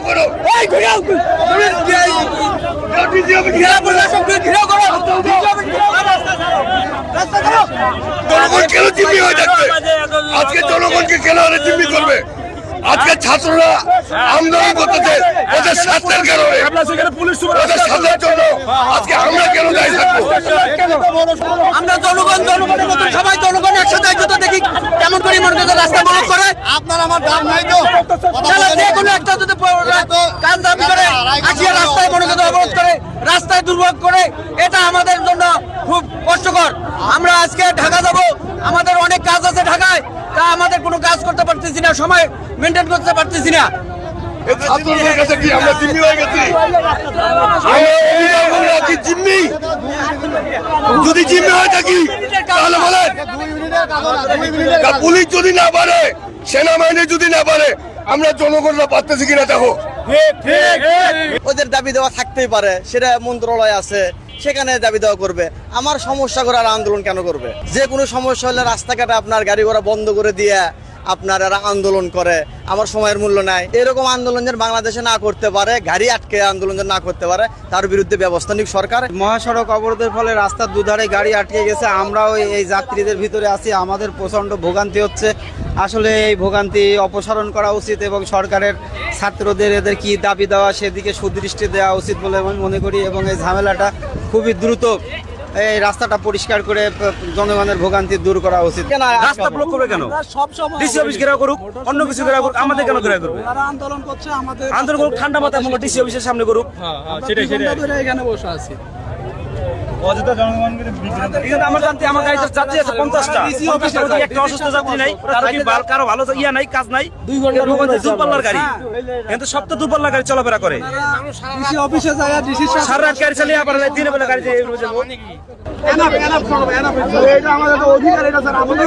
করো জনগণ কেন জিম্মি হয়ে থাকবে? আজকে জনগণকে কেন জিম্মি করবে? আজকে ছাত্ররা আন্দোলন করতেছে ওদের স্বার্থের কারণে, ওদের স্বার্থের জন্য আজকে আমরা কেন দায়ী থাকবো? আমরা জনগণের মতো সবাই জনগণ একসাথে একসাথে দেখি কেমন করে মনে করছে রাস্তা বলক করে। আপনার আমার দাম নাই তো যে কোনো একটা যদি কাজ দাবি করে আসিয়া রাস্তায় মনে করতে অবরোধ করে, রাস্তায় দুর্ভোগ করে, এটা আমাদের জন্য খুব কষ্টকর। আমরা আজকে ঢাকা যাব, আমাদের অনেক কাজ আছে ঢাকায়, তা আমাদের কোনো কাজ করতে পারতেছি না, সময় মেনটেন করতে পারতেছি না। ছাত্রদের কাছে কি আমরা জিম্মি হয়ে গেছি? জিম্মি যদি জিম্মি হয়ে থাকি তাহলে বলেন, পুলিশ যদি না পারে, সেনাবাহিনী যদি না পারে, আমরা জনগণরা পারতেছি কিনা দেখো। ওদের দাবি দেওয়া থাকতেই পারে, সেটা মন্ত্রণালয় আছে, সেখানে দাবি দেওয়া করবে। আমার সমস্যা করে আর আন্দোলন কেন করবে? যে কোনো সমস্যা হলে রাস্তাঘাটে আপনার গাড়ি ঘোড়া বন্ধ করে দিয়ে আপনার এরা আন্দোলন করে, আমার সময়ের মূল্য নাই। এরকম আন্দোলন যেন বাংলাদেশে না করতে পারে, গাড়ি আটকে আন্দোলন যেন না করতে পারে, তার বিরুদ্ধে ব্যবস্থা নিক সরকার। মহাসড়ক অবরোধের ফলে রাস্তার দুধারে গাড়ি আটকে গেছে, আমরাও এই যাত্রীদের ভিতরে আছি, আমাদের প্রচণ্ড ভোগান্তি হচ্ছে। আসলে এই ভোগান্তি অপসারণ করা উচিত এবং সরকারের ছাত্রদের এদের কি দাবি দেওয়া সেদিকে সুদৃষ্টি দেওয়া উচিত বলে আমি মনে করি, এবং এই ঝামেলাটা খুবই দ্রুত এই রাস্তাটা পরিষ্কার করে জনগণের ভোগান্তি দূর করা উচিত। রাস্তা ব্লক করবে কেন? ডিসি অফিস ঘেরাও করুক, অন্য কিছু ঘেরাও করুক, আমাদের কেন ঘেরাও করবে? আন্দোলন করছে, আমাদের আন্দোলন করুক, ঠান্ডা মাথায় ডিসি অফিসের সামনে করুক। সেটাই এখানে বসে আছি। আমার জানতে আমার গাড়িতে যাত্রী আছে 50টা, 50টার মধ্যে একটা অসুস্থ যাত্রী নাই, কারো ভালো ইয়া নাই, কাজ নাই, 2 ঘন্টা দূরপাল্লার গাড়ি, কিন্তু সব তো দূরপাল্লার গাড়ি চলাফেরা করে। ডিসি অফিসে যায়, ডিসি সারা রাত গাড়ি চালিয়ে আবার দিনের বেলা গাড়ি যাবো। এটা আমাদের অধিকার, এটা স্যার আমাদের